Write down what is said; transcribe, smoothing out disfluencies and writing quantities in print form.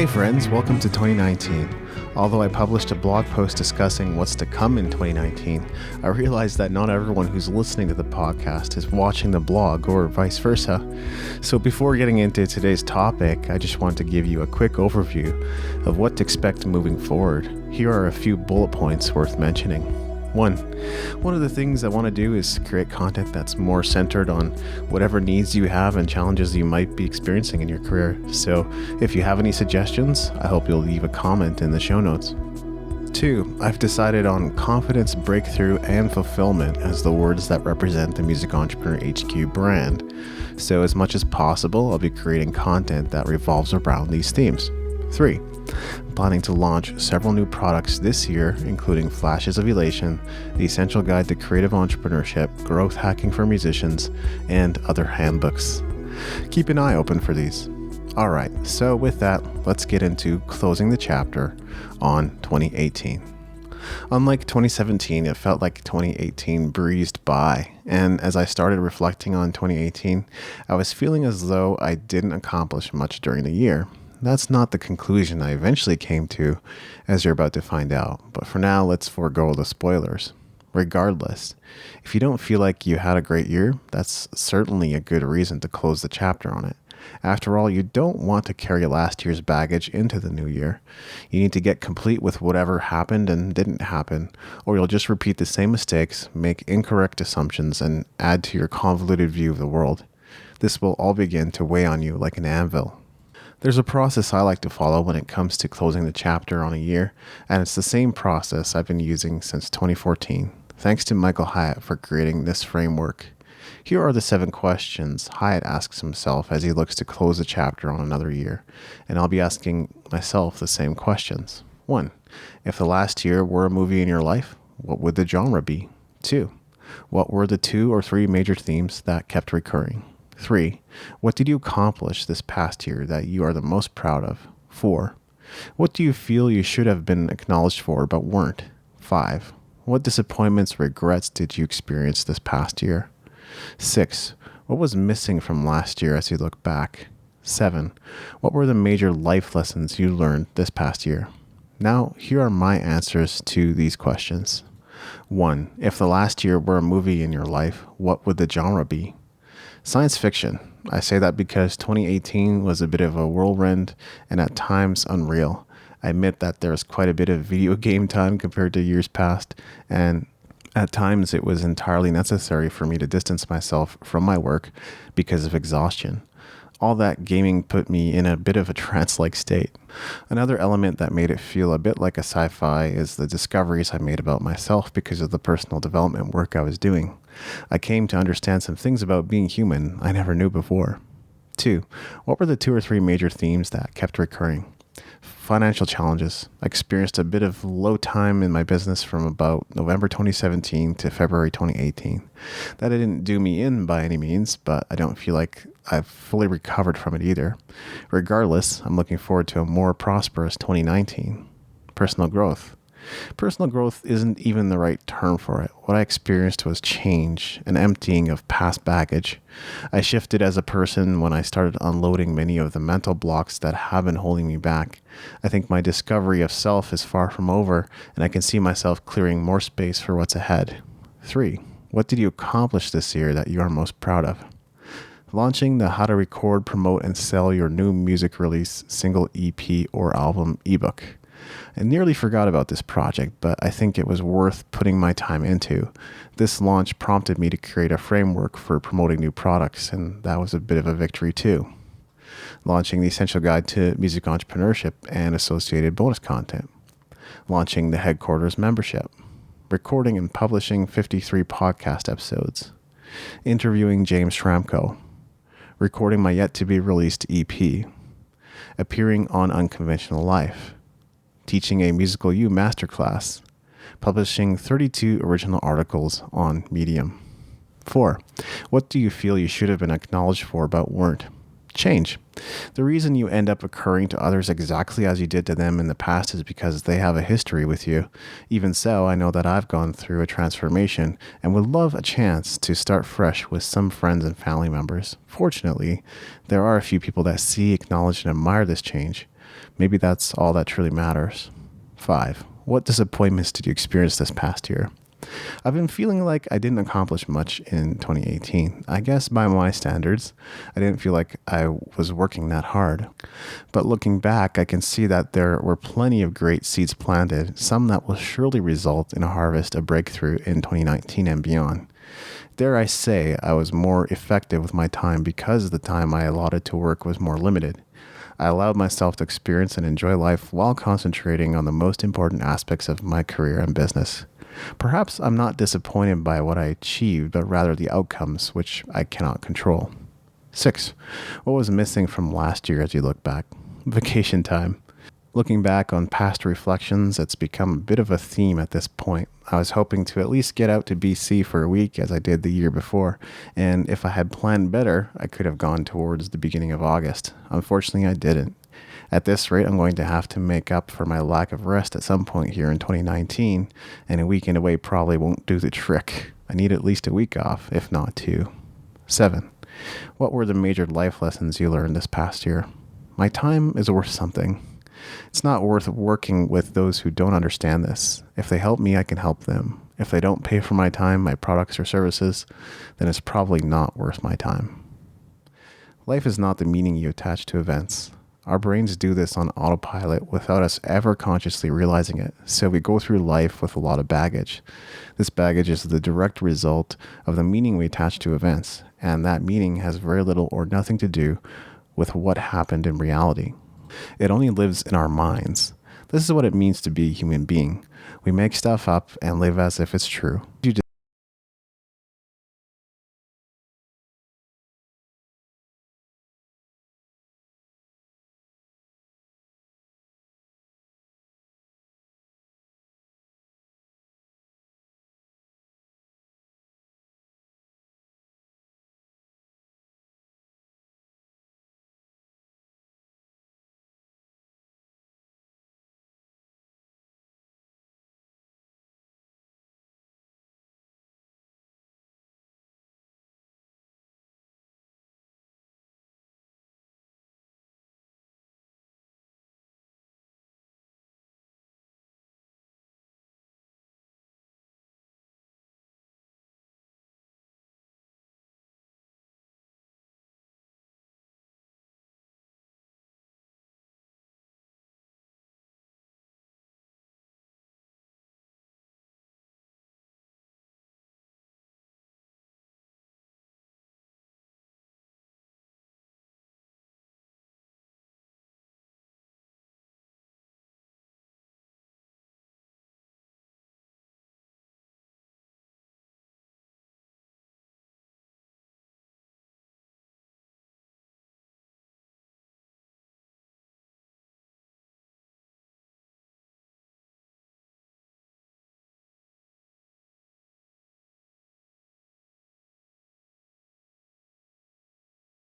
Hey friends, welcome to 2019. Although I published a blog post discussing what's to come in 2019, I realized that not everyone who's listening to the podcast is watching the blog or vice versa. So before getting into today's topic, I just want to give you a quick overview of what to expect moving forward. Here are a few bullet points worth mentioning. One of the things I want to do is create content that's more centered on whatever needs you have and challenges you might be experiencing in your career. So if you have any suggestions, I hope you'll leave a comment in the show notes. 2, I've decided on confidence, breakthrough, and fulfillment as the words that represent the Music Entrepreneur HQ brand. So as much as possible, I'll be creating content that revolves around these themes. 3, planning to launch several new products this year, including Flashes of Elation, The Essential Guide to Creative Entrepreneurship, Growth Hacking for Musicians, and other handbooks. Keep an eye open for these. Alright, so with that, let's get into closing the chapter on 2018. Unlike 2017, it felt like 2018 breezed by, and as I started reflecting on 2018, I was feeling as though I didn't accomplish much during the year. That's not the conclusion I eventually came to, as you're about to find out. But for now, let's forego the spoilers. Regardless, if you don't feel like you had a great year, that's certainly a good reason to close the chapter on it. After all, you don't want to carry last year's baggage into the new year. You need to get complete with whatever happened and didn't happen, or you'll just repeat the same mistakes, make incorrect assumptions, and add to your convoluted view of the world. This will all begin to weigh on you like an anvil. There's a process I like to follow when it comes to closing the chapter on a year, and it's the same process I've been using since 2014. Thanks to Michael Hyatt for creating this framework. Here are the 7 questions Hyatt asks himself as he looks to close the chapter on another year, and I'll be asking myself the same questions. 1. If the last year were a movie in your life, what would the genre be? 2. What were the 2 or 3 major themes that kept recurring? 3. What did you accomplish this past year that you are the most proud of? 4. What do you feel you should have been acknowledged for but weren't? 5. What disappointments, regrets did you experience this past year? 6. What was missing from last year as you look back? 7. What were the major life lessons you learned this past year? Now, here are my answers to these questions. 1. If the last year were a movie in your life, what would the genre be? Science fiction. I say that because 2018 was a bit of a whirlwind and at times unreal. I admit that there was quite a bit of video game time compared to years past, and at times it was entirely necessary for me to distance myself from my work because of exhaustion. All that gaming put me in a bit of a trance-like state. Another element that made it feel a bit like a sci-fi is the discoveries I made about myself because of the personal development work I was doing. I came to understand some things about being human I never knew before. 2. What were the 2 or 3 major themes that kept recurring? Financial challenges. I experienced a bit of low time in my business from about November 2017 to February 2018. That didn't do me in by any means, but I don't feel like I've fully recovered from it either. Regardless, I'm looking forward to a more prosperous 2019. Personal growth. Personal growth isn't even the right term for it. What I experienced was change, an emptying of past baggage. I shifted as a person when I started unloading many of the mental blocks that have been holding me back. I think my discovery of self is far from over, and I can see myself clearing more space for what's ahead. 3. What did you accomplish this year that you are most proud of? Launching the How to Record, Promote, and Sell Your New Music Release Single EP or Album ebook. I nearly forgot about this project, but I think it was worth putting my time into. This launch prompted me to create a framework for promoting new products, and that was a bit of a victory too. Launching the Essential Guide to Music Entrepreneurship and associated bonus content. Launching the Headquarters membership. Recording and publishing 53 podcast episodes. Interviewing James Schramko. Recording my yet-to-be-released EP. Appearing on Unconventional Life. Teaching a Musical You masterclass, publishing 32 original articles on Medium. 4. What do you feel you should have been acknowledged for but weren't? Change. The reason you end up occurring to others exactly as you did to them in the past is because they have a history with you. Even so, I know that I've gone through a transformation and would love a chance to start fresh with some friends and family members. Fortunately, there are a few people that see, acknowledge, and admire this change. Maybe that's all that truly matters. 5. What disappointments did you experience this past year? I've been feeling like I didn't accomplish much in 2018. I guess by my standards, I didn't feel like I was working that hard. But looking back, I can see that there were plenty of great seeds planted, some that will surely result in a harvest, a breakthrough in 2019 and beyond. Dare I say, I was more effective with my time because the time I allotted to work was more limited. I allowed myself to experience and enjoy life while concentrating on the most important aspects of my career and business. Perhaps I'm not disappointed by what I achieved, but rather the outcomes, which I cannot control. 6. What was missing from last year as you look back? Vacation time. Looking back on past reflections, it's become a bit of a theme at this point. I was hoping to at least get out to BC for a week as I did the year before, and if I had planned better, I could have gone towards the beginning of August. Unfortunately, I didn't. At this rate, I'm going to have to make up for my lack of rest at some point here in 2019, and a weekend away probably won't do the trick. I need at least a week off, if not 2. 7. What were the major life lessons you learned this past year? My time is worth something. It's not worth working with those who don't understand this. If they help me, I can help them. If they don't pay for my time, my products or services, then it's probably not worth my time. Life is not the meaning you attach to events. Our brains do this on autopilot without us ever consciously realizing it, so we go through life with a lot of baggage. This baggage is the direct result of the meaning we attach to events, and that meaning has very little or nothing to do with what happened in reality. It only lives in our minds. This is what it means to be a human being. We make stuff up and live as if it's true.